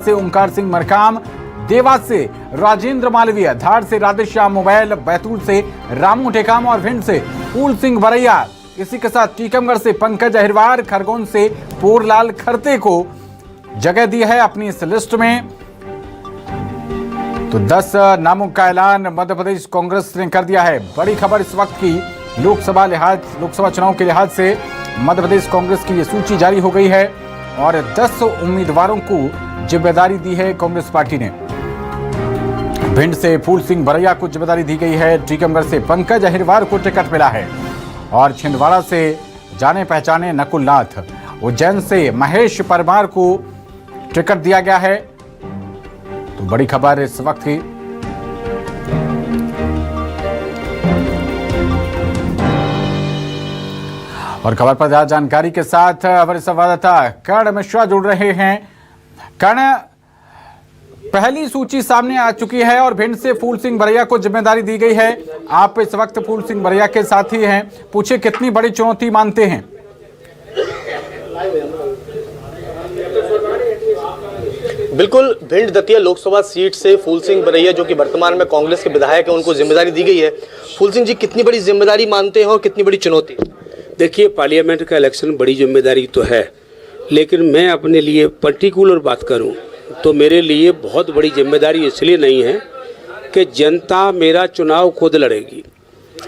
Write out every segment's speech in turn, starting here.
से ओमकार सिंह मरकाम, देवास से राजेंद्र मालवीय, धार से राधेश्याम मोबाइल, बैतूल से रामू टेकाम और भिंड से फूल सिंह बरैया। इसी के साथ टीकमगढ़ से पंकज अहिरवार, खरगोन से पोरलाल खरते को जगह दी है अपनी इस लिस्ट में। तो 10 नामों का ऐलान मध्य प्रदेश कांग्रेस ने कर दिया है। बड़ी खबर इस वक्त की लोकसभा चुनाव के लिहाज से मध्य प्रदेश कांग्रेस की ये सूची जारी हो गई है और 10 उम्मीदवारों को जिम्मेदारी दी है कांग्रेस पार्टी ने। भिंड से फूल सिंह बरैया को जिम्मेदारी दी गई है, टीकमगढ़ से पंकज अहिरवार को टिकट मिला है और छिंदवाड़ा से जाने पहचाने नकुल नाथ, उज्जैन से महेश परमार को टिकट दिया गया है। तो बड़ी खबर इस वक्त की। और खबर पर ज्यादा जानकारी के साथ हमारे संवाददाता कर्ण मिश्रा जुड़ रहे हैं। कर्ण, पहली सूची सामने आ चुकी है और भिंड से फूल सिंह बरैया को जिम्मेदारी दी गई है। आप इस वक्त फूल सिंह बरैया के साथी हैं, पूछे कितनी बड़ी चुनौती मानते हैं? बिल्कुल, भिंड दतिया लोकसभा सीट से फूल सिंह बरैया जो कि वर्तमान में कांग्रेस के विधायक हैं, उनको जिम्मेदारी दी गई है। फूल सिंह जी, कितनी बड़ी जिम्मेदारी मानते हैं और कितनी बड़ी चुनौती? देखिए, पार्लियामेंट का इलेक्शन बड़ी जिम्मेदारी तो है, लेकिन मैं अपने लिए पर्टिकुलर बात करूं तो मेरे लिए बहुत बड़ी जिम्मेदारी इसलिए नहीं है कि जनता मेरा चुनाव खुद लड़ेगी।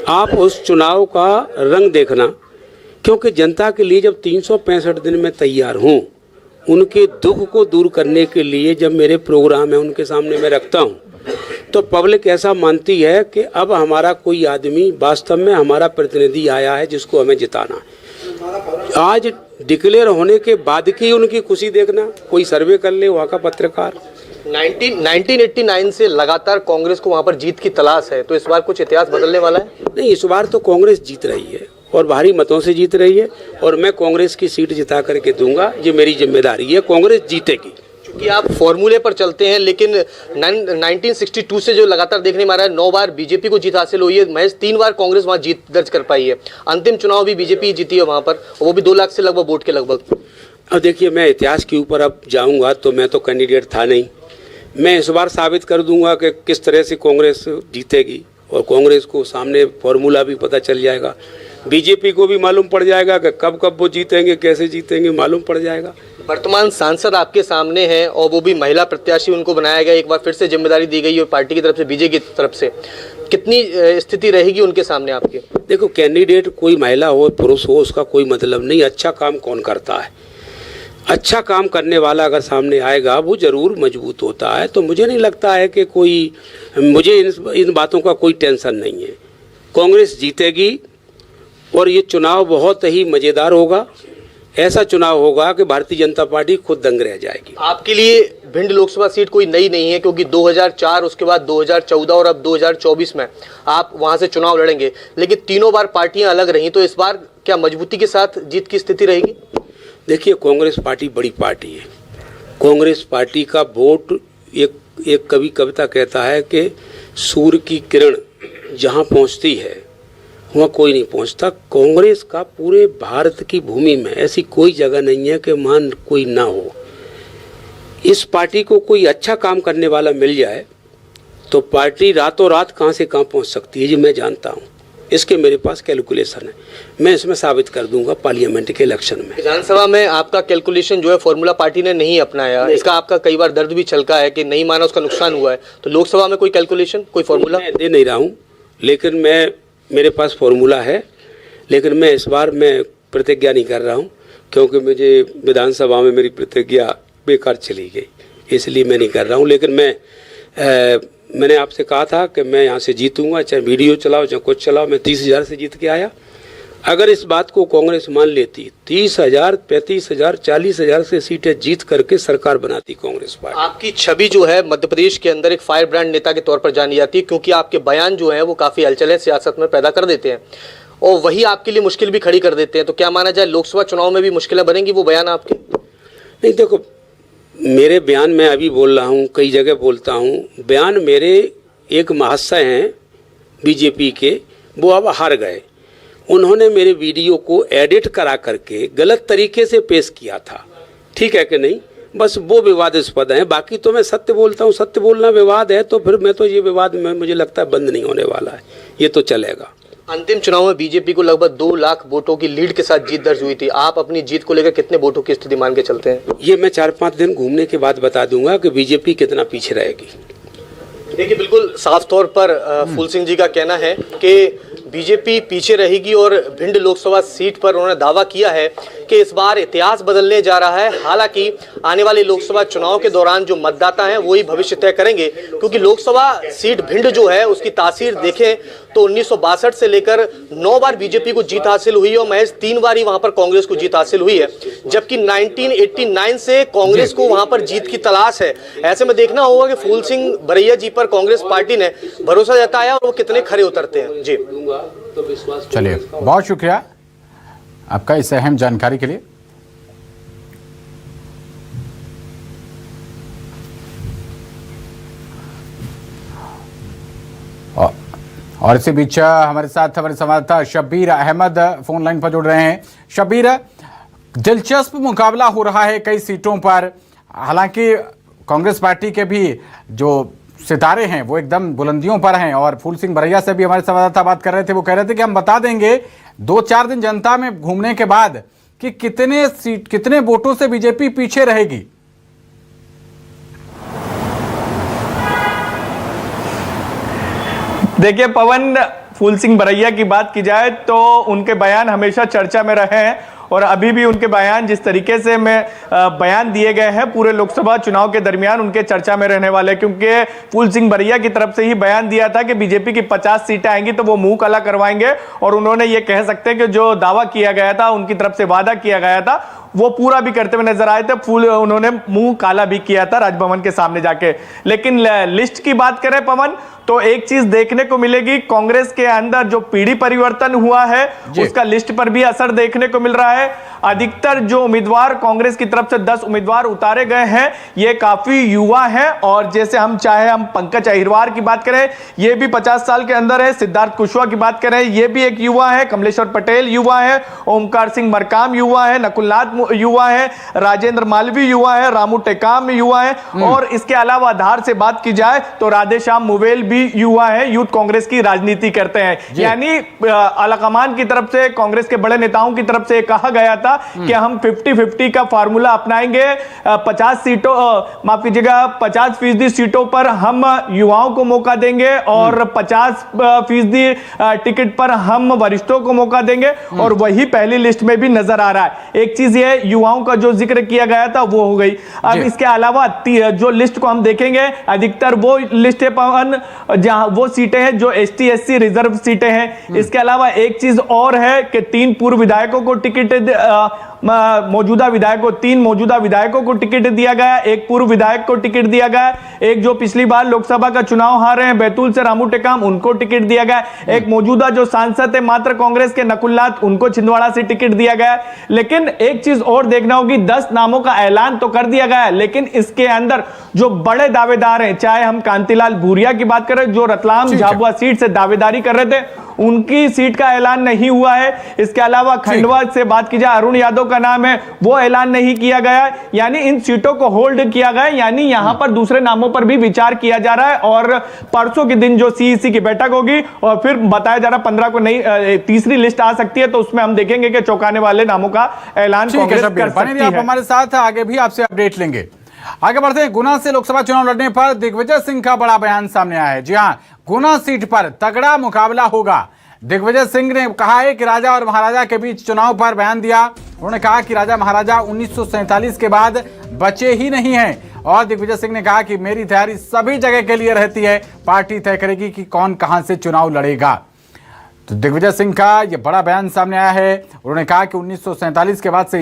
आप उस चुनाव का रंग देखना, क्योंकि जनता के लिए जब 365 दिन में तैयार हूं, उनके दुख को दूर करने के लिए जब मेरे प्रोग्राम है उनके सामने मैं रखता हूं, तो पब्लिक ऐसा मानती है कि अब हमारा कोई आदमी वास्तव में हमारा प्रतिनिधि आया है जिसको हमें जिताना है। आज डिक्लेयर होने के बाद की उनकी खुशी देखना, कोई सर्वे कर ले वहाँ का पत्रकार। 1989 से लगातार कांग्रेस को वहाँ पर जीत की तलाश है, तो इस बार कुछ इतिहास बदलने वाला है? नहीं, इस बार तो कांग्रेस जीत रही है और भारी मतों से जीत रही है और मैं कांग्रेस की सीट जिता करके दूंगा। ये मेरी जिम्मेदारी है, कांग्रेस जीतेगी। क्योंकि आप फॉर्मूले पर चलते हैं, लेकिन 1962 से जो लगातार देखने में आ रहा है, 9 बार बीजेपी को जीत हासिल हुई है, महज 3 बार कांग्रेस वहां जीत दर्ज कर पाई है। अंतिम चुनाव भी बीजेपी जीती है वहां पर, वो भी 2 लाख से लगभग वोट के लगभग। अब देखिए, मैं इतिहास के ऊपर अब जाऊंगा तो मैं तो कैंडिडेट था नहीं। मैं इस बार साबित कर दूंगा कि किस तरह से कांग्रेस जीतेगी और कांग्रेस को सामने फॉर्मूला भी पता चल जाएगा। बीजेपी को भी मालूम पड़ जाएगा कि कब वो जीतेंगे, कैसे जीतेंगे, मालूम पड़ जाएगा। वर्तमान सांसद आपके सामने हैं और वो भी महिला प्रत्याशी, उनको बनाया गया, एक बार फिर से जिम्मेदारी दी गई है पार्टी की तरफ से, बीजेपी की तरफ से। कितनी स्थिति रहेगी उनके सामने आपके? देखो, कैंडिडेट कोई महिला हो पुरुष हो उसका कोई मतलब नहीं, अच्छा काम कौन करता है। अच्छा काम करने वाला अगर सामने आएगा वो जरूर मजबूत होता है। तो मुझे नहीं लगता है कि मुझे इन बातों का कोई टेंशन नहीं है। कांग्रेस जीतेगी और ये चुनाव बहुत ही मज़ेदार होगा। ऐसा चुनाव होगा कि भारतीय जनता पार्टी खुद दंग रह जाएगी। आपके लिए भिंड लोकसभा सीट कोई नई नहीं है, क्योंकि 2004, उसके बाद 2014 और अब 2024 में आप वहां से चुनाव लड़ेंगे, लेकिन तीनों बार पार्टियां अलग रहीं, तो इस बार क्या मजबूती के साथ जीत की स्थिति रहेगी? देखिए, कांग्रेस पार्टी बड़ी पार्टी है। कांग्रेस पार्टी का वोट, एक कवि कविता कहता है कि सूर्य की किरण जहाँ पहुँचती है वहाँ कोई नहीं पहुँचता। कांग्रेस का पूरे भारत की भूमि में ऐसी कोई जगह नहीं है कि मान कोई ना हो। इस पार्टी को कोई अच्छा काम करने वाला मिल जाए तो पार्टी रातों रात कहाँ से कहाँ पहुँच सकती है, ये मैं जानता हूँ। इसके मेरे पास कैलकुलेशन है, मैं इसमें साबित कर दूंगा पार्लियामेंट के इलेक्शन में। विधानसभा में आपका कैलकुलेशन जो है फॉर्मूला पार्टी ने नहीं अपनाया, इसका आपका कई बार दर्द भी छलका है कि नहीं माना, उसका नुकसान हुआ है। तो लोकसभा में कोई कैलकुलेशन, कोई फॉर्मूला? मैं दे नहीं रहा हूँ, लेकिन मेरे पास फॉर्मूला है, लेकिन मैं इस बार मैं प्रतिज्ञा नहीं कर रहा हूँ, क्योंकि मुझे विधानसभा में मेरी प्रतिज्ञा बेकार चली गई, इसलिए मैं नहीं कर रहा हूँ। लेकिन मैंने आपसे कहा था कि मैं यहाँ से जीतूंगा, चाहे वीडियो चलाओ चाहे कुछ चलाओ। मैं 30,000 से जीत के आया। अगर इस बात को कांग्रेस मान लेती, 30,000, 35,000, 40,000 से सीटें जीत करके सरकार बनाती कांग्रेस पार्टी। आपकी छवि जो है मध्य प्रदेश के अंदर एक फायर ब्रांड नेता के तौर पर जानी जाती है, क्योंकि आपके बयान जो है वो काफी हलचल सियासत में पैदा कर देते हैं और वही आपके लिए मुश्किल भी खड़ी कर देते हैं। तो क्या माना जाए, लोकसभा चुनाव में भी मुश्किलें बनेंगी वो बयान आपके? नहीं, देखो, मेरे बयान मैं अभी बोल रहा हूँ, कई जगह बोलता हूँ। बयान मेरे एक महाशय हैं बीजेपी के, वो अब हार गए। उन्होंने मेरे वीडियो को एडिट करा करके गलत तरीके से पेश किया था, ठीक है कि नहीं? बस वो विवादास्पद हैं। बाकी तो मैं सत्य बोलता हूँ, सत्य बोलना विवाद है तो फिर मैं तो ये विवाद में मुझे लगता है बंद नहीं होने वाला है, ये तो चलेगा। अंतिम चुनाव में बीजेपी को लगभग 2 लाख वोटों की लीड के साथ जीत दर्ज हुई थी। आप अपनी जीत को लेकर कितने वोटों की स्थिति मान के चलते हैं? ये मैं 4-5 दिन घूमने के बाद बता दूंगा कि बीजेपी कितना पीछे रहेगी। देखिए, बिल्कुल साफ तौर पर फूल सिंह जी का कहना है कि बीजेपी पीछे रहेगी और भिंड लोकसभा सीट पर उन्होंने दावा किया है कि इस बार इतिहास बदलने जा रहा है। हालांकि आने वाले लोकसभा चुनाव के दौरान जो मतदाता हैं वही भविष्य तय करेंगे, क्योंकि लोकसभा सीट भिंड जो है उसकी तासीर देखें तो 1962 से लेकर 9 बार बीजेपी को जीत हासिल हुई और महज 3 बार ही वहां पर कांग्रेस को जीत हासिल हुई है, जबकि 1989 से कांग्रेस को वहां पर जीत की तलाश है। ऐसे में देखना होगा कि फूल सिंह बरैया जी पर कांग्रेस पार्टी ने भरोसा जताया और वो कितने खरे उतरते हैं। जी चलिए, बहुत शुक्रिया आपका इस अहम जानकारी के लिए। और इसी बीच हमारे साथ हमारे संवाददाता शब्बीर अहमद फोन लाइन पर जुड़ रहे हैं। शब्बीर, दिलचस्प मुकाबला हो रहा है कई सीटों पर, हालांकि कांग्रेस पार्टी के भी जो सितारे हैं वो एकदम बुलंदियों पर हैं और फूल सिंह बरैया से भी हमारे संवाददाता बात कर रहे थे, वो कह रहे थे कि हम बता देंगे 2-4 दिन जनता में घूमने के बाद कि कितने वोटों से बीजेपी पीछे रहेगी। देखिए पवन, फूल सिंह बरैया की बात की जाए तो उनके बयान हमेशा चर्चा में रहे हैं और अभी भी उनके बयान जिस तरीके से बयान दिए गए हैं पूरे लोकसभा चुनाव के दरमियान उनके चर्चा में रहने वाले, क्योंकि फूल सिंह बरैया की तरफ से ही बयान दिया था कि बीजेपी की 50 सीटें आएंगी तो वो मुंह काला करवाएंगे और उन्होंने ये कह सकते हैं कि जो दावा किया गया था, उनकी तरफ से वादा किया गया था, वो पूरा भी करते हुए नजर आए थे। उन्होंने मुंह काला भी किया था राजभवन के सामने जाके। लेकिन लिस्ट की बात करें पवन, तो एक चीज देखने को मिलेगी, कांग्रेस के अंदर जो पीढ़ी परिवर्तन हुआ है उसका लिस्ट पर भी असर देखने को मिल रहा है। अधिकतर जो उम्मीदवार कांग्रेस की तरफ से 10 उम्मीदवार उतारे गए हैं, ये काफी युवा हैं और जैसे हम पंकज अहिरवार की बात करें, ये भी 50 साल के अंदर है। सिद्धार्थ कुशवाहा की बात करें, ये भी एक युवा है। कमलेश्वर पटेल युवा है। ओमकार सिंह मरकाम युवा है। नकुलनाथ युवा है। राजेंद्र मालवी युवा है। रामू टेकाम युवा है। और इसके अलावा आधार से बात की जाए तो राधेश्याम मुवेल भी युवा है, यूथ कांग्रेस की राजनीति करते हैं। यानी आलाकमान की तरफ से, कांग्रेस के बड़े नेताओं की तरफ से कहा गया था कि हम 50-50 का फार्मूला अपनाएंगे। 50 सीटों, माफ कीजिएगा, 50% सीटों पर हम युवाओं को मौका देंगे और 50% टिकट पर हम वरिष्ठों को मौका देंगे और वही पहली लिस्ट में भी नजर आ रहा है। एक चीज ये युवाओं का जो जिक्र किया गया था वो हो गई। अब इसके अलावा जो लिस्ट को हम देखेंगे, अधिकतर वो लिस्ट है पवन जहां वो सीटें हैं जो ST/SC रिजर्व सीटें हैं। इसके अलावा एक चीज और है कि 3 पूर्व विधायकों को टिकट, मौजूदा विधायकों, 3 मौजूदा विधायकों को टिकट दिया गया, 1 पूर्व विधायक को टिकट दिया गया, एक जो पिछली बार लोकसभा का चुनाव हारे हैं बैतूल से रामू टेकाम, उनको टिकट दिया गया, एक मौजूदा जो सांसद है मात्र कांग्रेस के नकुलनाथ, उनको छिंदवाड़ा से टिकट दिया गया। लेकिन एक चीज और देखना होगी, 10 नामों का ऐलान तो कर दिया गया है, लेकिन इसके अंदर जो बड़े दावेदार हैं, चाहे हम कांतिलाल भूरिया की बात करें जो रतलाम झाबुआ सीट से दावेदारी कर रहे थे, उनकी सीट का ऐलान नहीं हुआ है। इसके अलावा खंडवा से बात की जाए, अरुण यादव का नाम है, वो ऐलान नहीं किया गया। यानी इन सीटों को होल्ड किया गया, यानी यहां पर दूसरे नामों पर भी विचार किया जा रहा है और परसों के दिन जो CEC की बैठक होगी और फिर बताया जा रहा 15 को नई तीसरी लिस्ट आ सकती है, तो उसमें हम देखेंगे कि चौंकाने वाले नामों का ऐलान कांग्रेस कर सकती है। आप हमारे साथ आगे भी आपसे अपडेट लेंगे। आगे बढ़ते हैं। गुना से लोकसभा चुनाव लड़ने पर दिग्विजय सिंह का बड़ा बयान सामने आया है। जी हां, गुना सीट पर तगड़ा मुकाबला होगा। दिग्विजय सिंह ने कहा है कि राजा और महाराजा के बीच चुनाव पर बयान दिया। उन्होंने कहा कि राजा महाराजा 1947 के बाद बचे ही नहीं हैं और दिग्विजय सिंह ने कहा कि मेरी तैयारी सभी जगह के लिए रहती है, पार्टी तय करेगी कि कौन कहां से चुनाव लड़ेगा। तो दिग्विजय सिंह का यह बड़ा बयान सामने आया है। उन्होंने कहा कि 1947 के बाद से